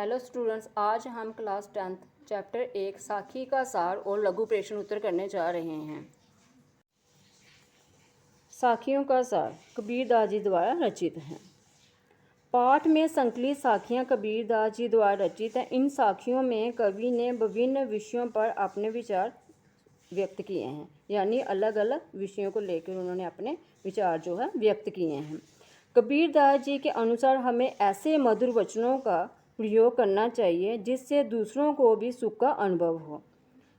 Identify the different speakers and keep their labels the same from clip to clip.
Speaker 1: Hello students, आज हम class 10th chapter 1 साखी का सार और लघु प्रश्न उत्तर करने जा रहे हैं। साखियों का सार कबीरदास जी द्वारा रचित है। पाठ में संकलित साखियाँ कबीरदास जी द्वारा रचित हैं। इन साखियों में कवि ने विभिन्न विषयों पर अपने विचार व्यक्त किए हैं, यानी अलग अलग विषयों को लेकर उन्होंने अपने विचार जो है व्यक्त किए हैं। कबीरदास जी के अनुसार हमें ऐसे मधुर वचनों का प्रयोग करना चाहिए जिससे दूसरों को भी सुख का अनुभव हो।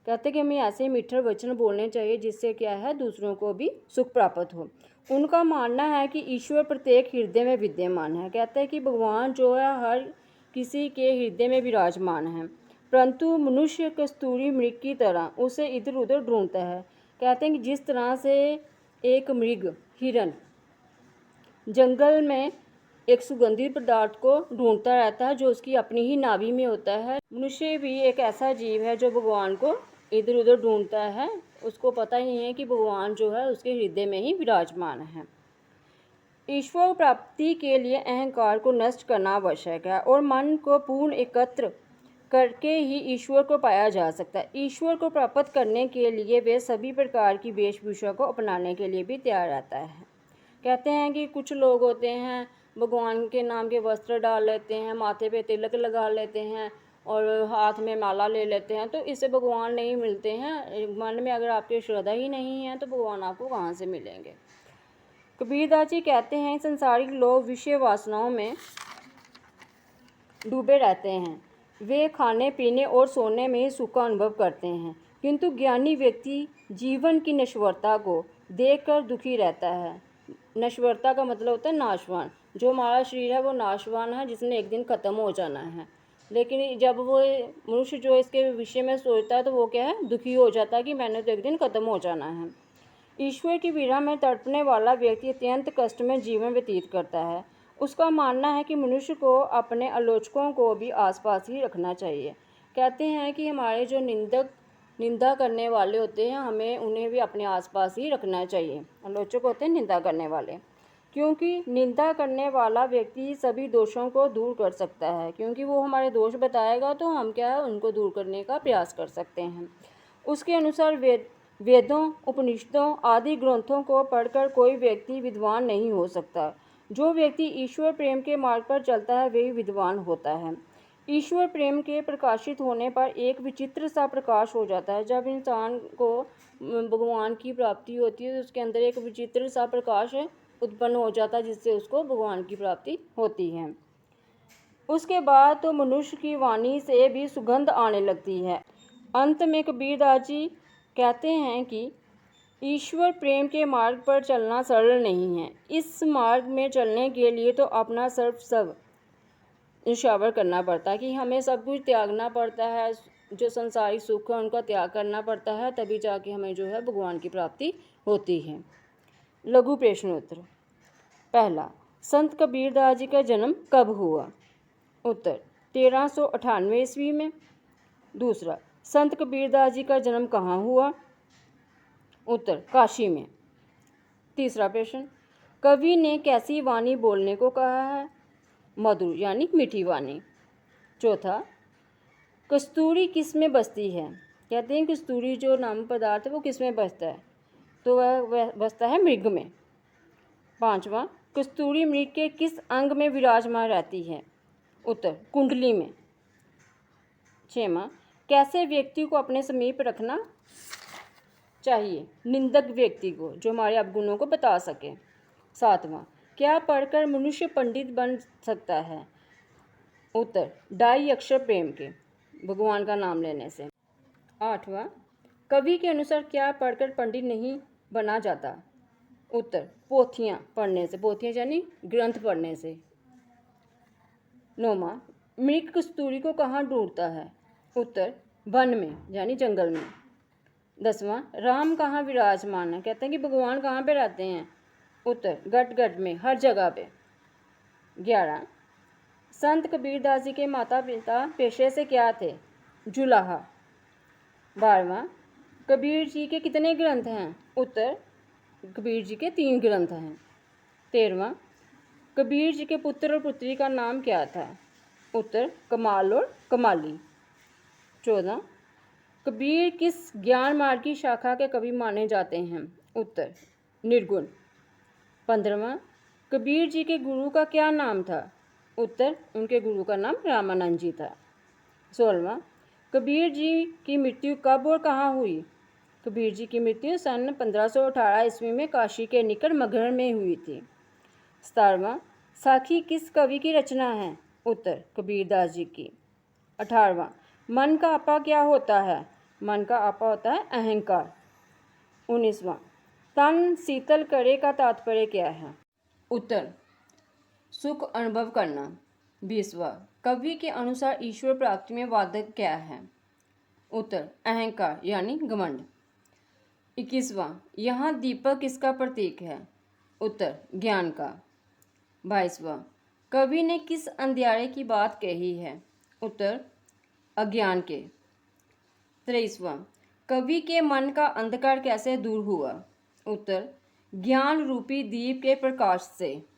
Speaker 1: कहते हैं कि हमें ऐसे मीठे वचन बोलने चाहिए जिससे क्या है, दूसरों को भी सुख प्राप्त हो। उनका मानना है कि ईश्वर प्रत्येक हृदय में विद्यमान है। कहते हैं कि भगवान जो है हर किसी के हृदय में विराजमान है, परंतु मनुष्य कस्तूरी मृग की तरह उसे इधर उधर ढूंढता है। कहते हैं कि जिस तरह से एक मृग हिरन जंगल में एक सुगंधित पदार्थ को ढूंढता रहता है जो उसकी अपनी ही नाभि में होता है, मनुष्य भी एक ऐसा जीव है जो भगवान को इधर उधर ढूंढता है। उसको पता ही नहीं है कि भगवान जो है उसके हृदय में ही विराजमान है। ईश्वर प्राप्ति के लिए अहंकार को नष्ट करना आवश्यक है और मन को पूर्ण एकत्र करके ही ईश्वर को पाया जा सकता है। ईश्वर को प्राप्त करने के लिए वे सभी प्रकार की वेशभूषा को अपनाने के लिए भी तैयार रहता है। कहते हैं कि कुछ लोग होते हैं भगवान के नाम के वस्त्र डाल लेते हैं, माथे पे तिलक लगा लेते हैं और हाथ में माला ले लेते हैं, तो इससे भगवान नहीं मिलते हैं। मन में अगर आपकी श्रद्धा ही नहीं है तो भगवान आपको कहाँ से मिलेंगे। कबीरदास जी कहते हैं संसारिक लोग विषय वासनाओं में डूबे रहते हैं। वे खाने पीने और सोने में ही सुख का अनुभव करते हैं, किंतु ज्ञानी व्यक्ति जीवन की नश्वरता को देखकर दुखी रहता है। नश्वरता का मतलब होता है नाशवान। जो हमारा शरीर है वो नाशवान है, जिसने एक दिन ख़त्म हो जाना है। लेकिन जब वो मनुष्य जो इसके विषय में सोचता है तो वो क्या है, दुखी हो जाता है कि मैंने तो एक दिन ख़त्म हो जाना है। ईश्वर की विरह में तड़पने वाला व्यक्ति अत्यंत कष्ट में जीवन व्यतीत करता है। उसका मानना है कि मनुष्य को अपने आलोचकों को भी आसपास ही रखना चाहिए। कहते हैं कि हमारे जो निंदा करने वाले होते हैं, हमें उन्हें भी अपने आसपास ही रखना चाहिए। आलोचक होते हैं निंदा करने वाले, क्योंकि निंदा करने वाला व्यक्ति सभी दोषों को दूर कर सकता है। क्योंकि वो हमारे दोष बताएगा तो हम क्या है, उनको दूर करने का प्रयास कर सकते हैं। उसके अनुसार वेदों, उपनिषदों आदि ग्रंथों को पढ़कर कोई व्यक्ति विद्वान नहीं हो सकता। जो व्यक्ति ईश्वर प्रेम के मार्ग पर चलता है वही विद्वान होता है। ईश्वर प्रेम के प्रकाशित होने पर एक विचित्र सा प्रकाश हो जाता है। जब इंसान को भगवान की प्राप्ति होती है तो उसके अंदर एक विचित्र सा प्रकाश उत्पन्न हो जाता है, जिससे उसको भगवान की प्राप्ति होती है। उसके बाद तो मनुष्य की वाणी से भी सुगंध आने लगती है। अंत में कबीरदास जी कहते हैं कि ईश्वर प्रेम के मार्ग पर चलना सरल नहीं है। इस मार्ग में चलने के लिए तो अपना सर्वस्व न्यौछावर करना पड़ता है, कि हमें सब कुछ त्यागना पड़ता है। जो संसारिक सुख है उनका त्याग करना पड़ता है, तभी जाके हमें जो है भगवान की प्राप्ति होती है। लघु प्रश्नोत्तर। पहला, संत कबीरदास जी का जन्म कब हुआ? उत्तर 1398 ईस्वी में। दूसरा, संत कबीरदास जी का जन्म कहाँ हुआ? उत्तर काशी में। तीसरा प्रश्न, कवि ने कैसी वाणी बोलने को कहा है? मधुर यानी मीठी वाणी। चौथा, कस्तूरी किस में बसती है? कहते हैं कस्तूरी जो नाम पदार्थ है वो किस में बसता है? तो वह बसता है मृग में। पांचवा, कस्तूरी मृग के किस अंग में विराजमान रहती है? उत्तर कुंडली में। छठवां, कैसे व्यक्ति को अपने समीप रखना चाहिए? निंदक व्यक्ति को, जो हमारे अवगुणों को बता सके। सातवां, क्या पढ़कर मनुष्य पंडित बन सकता है? उत्तर ढाई अक्षर प्रेम के, भगवान का नाम लेने से। आठवां, कवि के अनुसार क्या पढ़कर पंडित नहीं बना जाता? उत्तर पोथियाँ पढ़ने से, पोथियाँ यानी ग्रंथ पढ़ने से। नौवां, मृग कस्तूरी को कहाँ ढूंढता है? उत्तर वन में यानी जंगल में। 10वां, राम कहाँ विराजमान है? कहते हैं कि भगवान कहाँ पे रहते हैं? उत्तर गट गट में, हर जगह पे। 11, संत कबीरदास जी के माता पिता पेशे से क्या थे? जुलाहा। 12वां, कबीर जी के कितने ग्रंथ हैं? उत्तर कबीर जी के 3 ग्रंथ हैं। 13वां, कबीर जी के पुत्र और पुत्री का नाम क्या था? उत्तर कमाल और कमाली। 14 कबीर किस ज्ञान मार्ग की शाखा के कवि माने जाते हैं? उत्तर निर्गुण। 15वां कबीर जी के गुरु का क्या नाम था? उत्तर उनके गुरु का नाम रामानंद जी था। 16वां कबीर जी की मृत्यु कब और कहाँ हुई? कबीर जी की मृत्यु सन 1518 ईस्वी में काशी के निकट मगहर में हुई थी। 17वां साखी किस कवि की रचना है? उत्तर कबीरदास जी की। 18वां मन का आपा क्या होता है? मन का आपा होता है अहंकार। 19वां तन शीतल करे का तात्पर्य क्या है? उत्तर सुख अनुभव करना। 20वां कवि के अनुसार ईश्वर प्राप्ति में बाधक क्या है? उत्तर अहंकार यानी घमंड। 21वां यहाँ दीपक किसका प्रतीक है? उत्तर ज्ञान का। 22वां कवि ने किस अंधियारे की बात कही है? उत्तर अज्ञान के। 23वां कवि के मन का अंधकार कैसे दूर हुआ? उत्तर ज्ञान रूपी दीप के प्रकाश से।